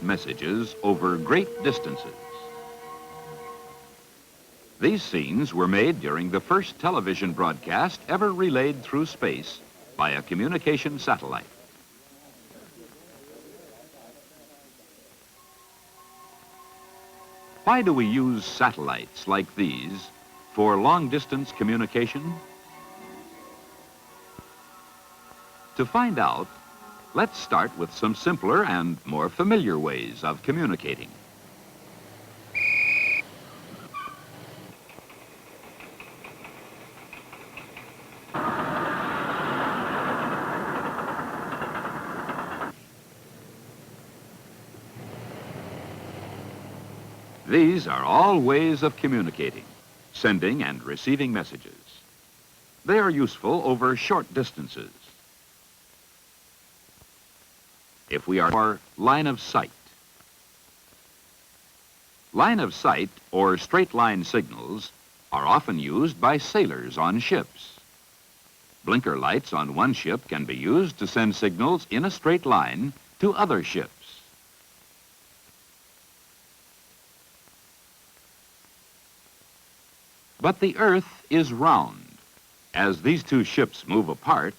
messages over great distances. These scenes were made during the first television broadcast ever relayed through space by a communication satellite. Why do we use satellites like these for long-distance communication? To find out, let's start with some simpler and more familiar ways of communicating. These are all ways of communicating, sending and receiving messages. They are useful over short distances. If we are for line of sight. Line of sight or straight line signals are often used by sailors on ships. Blinker lights on one ship can be used to send signals in a straight line to other ships. But the Earth is round. As these two ships move apart,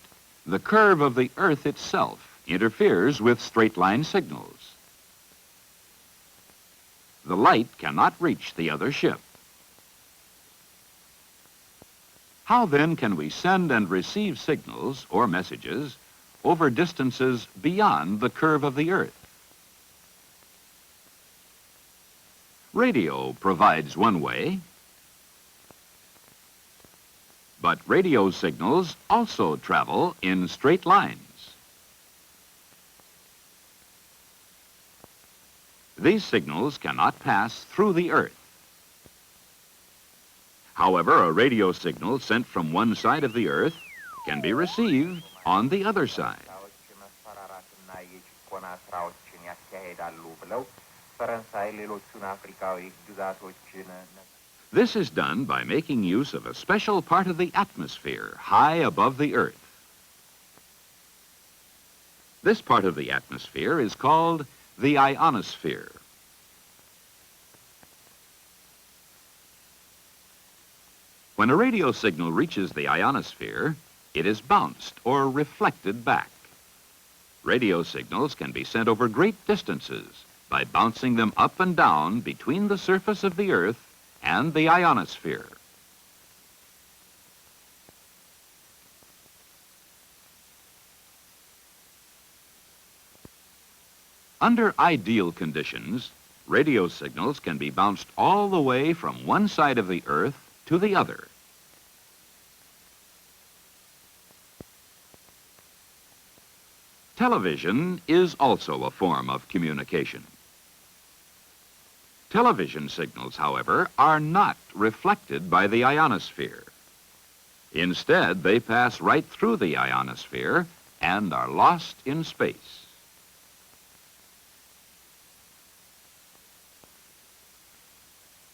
the curve of the Earth itself interferes with straight-line signals. The light cannot reach the other ship. How then can we send and receive signals or messages over distances beyond the curve of the Earth? Radio provides one way. But radio signals also travel in straight lines. These signals cannot pass through the Earth. However, a radio signal sent from one side of the Earth can be received on the other side. This is done by making use of a special part of the atmosphere high above the Earth. This part of the atmosphere is called the ionosphere. When a radio signal reaches the ionosphere, it is bounced or reflected back. Radio signals can be sent over great distances by bouncing them up and down between the surface of the Earth and the ionosphere. Under ideal conditions, radio signals can be bounced all the way from one side of the Earth to the other. Television is also a form of communication. Television signals, however, are not reflected by the ionosphere. Instead, they pass right through the ionosphere and are lost in space.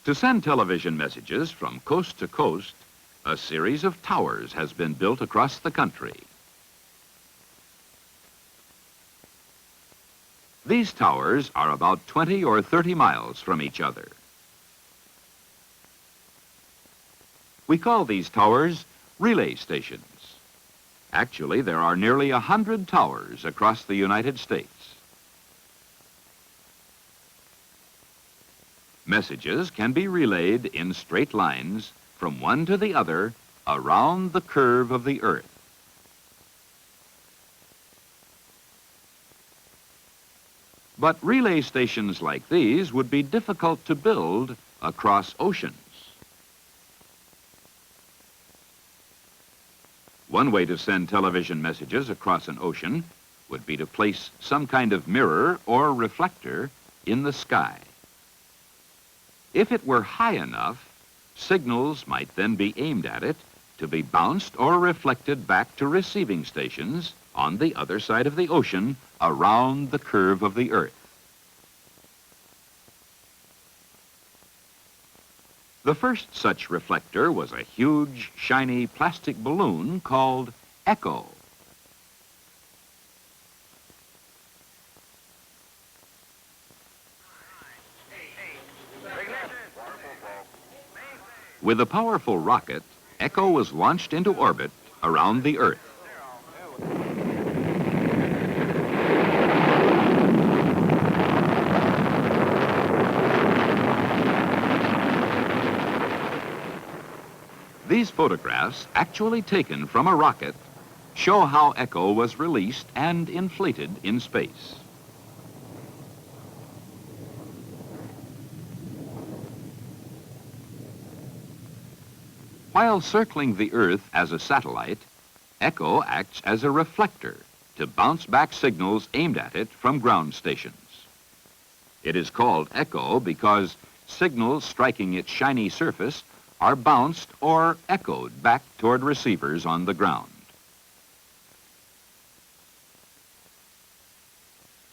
To send television messages from coast to coast, a series of towers has been built across the country. These towers are about 20 or 30 miles from each other. We call these towers relay stations. Actually, there are nearly 100 towers across the United States. Messages can be relayed in straight lines from one to the other around the curve of the Earth. But relay stations like these would be difficult to build across oceans. One way to send television messages across an ocean would be to place some kind of mirror or reflector in the sky. If it were high enough, signals might then be aimed at it to be bounced or reflected back to receiving stations on the other side of the ocean around the curve of the Earth. The first such reflector was a huge, shiny plastic balloon called Echo. With a powerful rocket, Echo was launched into orbit around the Earth. These photographs, actually taken from a rocket, show how Echo was released and inflated in space. While circling the Earth as a satellite, Echo acts as a reflector to bounce back signals aimed at it from ground stations. It is called Echo because signals striking its shiny surface are bounced or echoed back toward receivers on the ground.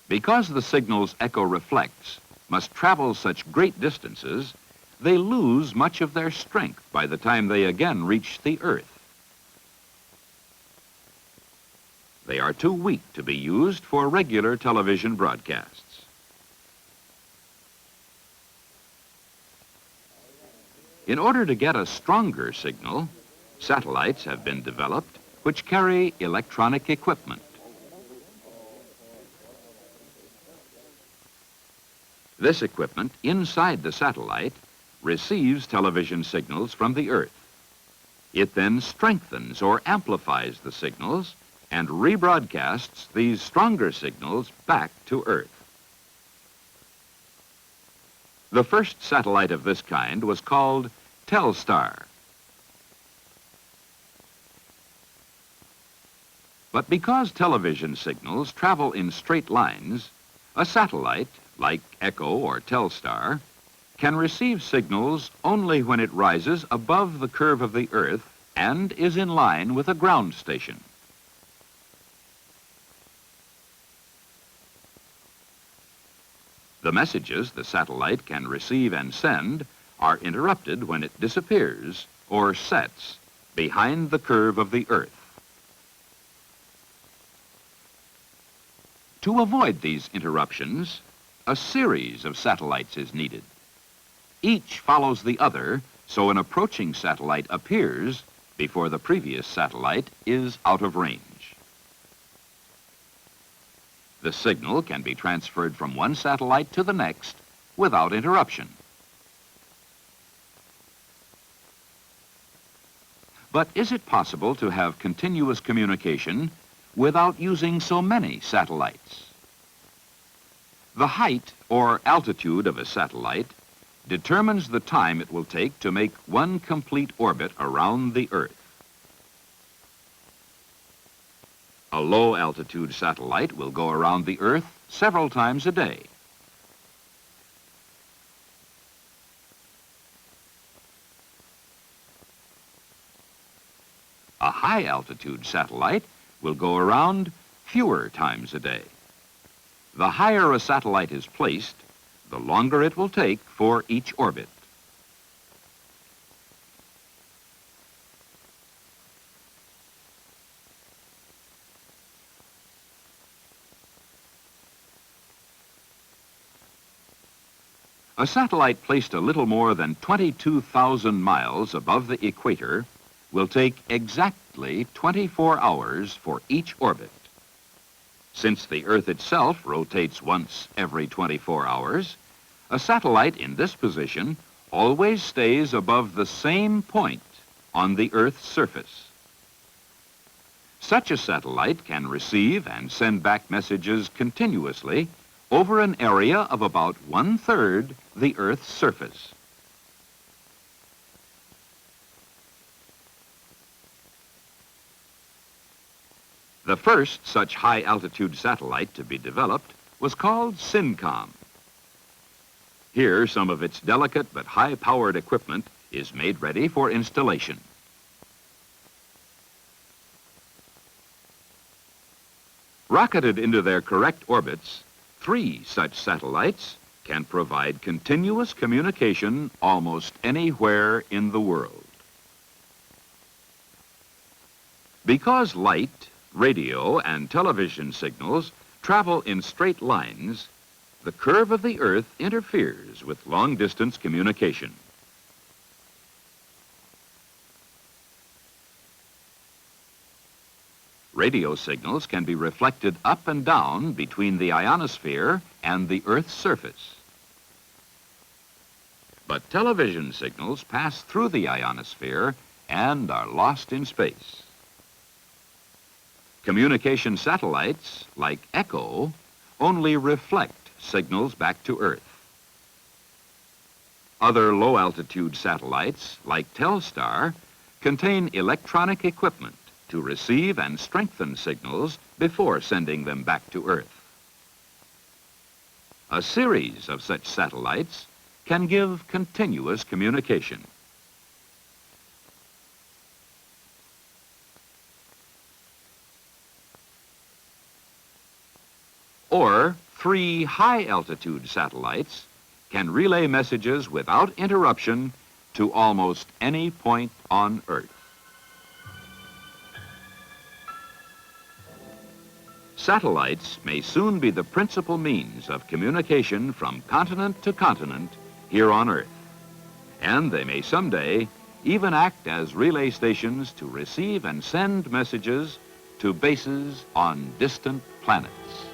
Because the signals Echo reflects must travel such great distances, they lose much of their strength by the time they again reach the Earth. They are too weak to be used for regular television broadcasts. In order to get a stronger signal, satellites have been developed which carry electronic equipment. This equipment inside the satellite receives television signals from the Earth. It then strengthens or amplifies the signals and rebroadcasts these stronger signals back to Earth. The first satellite of this kind was called Telstar. But because television signals travel in straight lines, a satellite, like Echo or Telstar, can receive signals only when it rises above the curve of the Earth and is in line with a ground station. The messages the satellite can receive and send are interrupted when it disappears or sets behind the curve of the Earth. To avoid these interruptions, a series of satellites is needed. Each follows the other, so an approaching satellite appears before the previous satellite is out of range. The signal can be transferred from one satellite to the next without interruption. But is it possible to have continuous communication without using so many satellites? The height or altitude of a satellite determines the time it will take to make one complete orbit around the Earth. A low-altitude satellite will go around the Earth several times a day. A high-altitude satellite will go around fewer times a day. The higher a satellite is placed, the longer it will take for each orbit. A satellite placed a little more than 22,000 miles above the equator will take exactly 24 hours for each orbit. Since the Earth itself rotates once every 24 hours, a satellite in this position always stays above the same point on the Earth's surface. Such a satellite can receive and send back messages continuously over an area of about 1/3 the Earth's surface. The first such high-altitude satellite to be developed was called Syncom. Here, some of its delicate but high-powered equipment is made ready for installation. Rocketed into their correct orbits, 3 such satellites can provide continuous communication almost anywhere in the world. Because light, radio, and television signals travel in straight lines, the curve of the Earth interferes with long-distance communication. Radio signals can be reflected up and down between the ionosphere and the Earth's surface. But television signals pass through the ionosphere and are lost in space. Communication satellites, like ECHO, only reflect signals back to Earth. Other low-altitude satellites, like Telstar, contain electronic equipment to receive and strengthen signals before sending them back to Earth. A series of such satellites can give continuous communication. Or 3 high-altitude satellites can relay messages without interruption to almost any point on Earth. Satellites may soon be the principal means of communication from continent to continent here on Earth, and they may someday even act as relay stations to receive and send messages to bases on distant planets.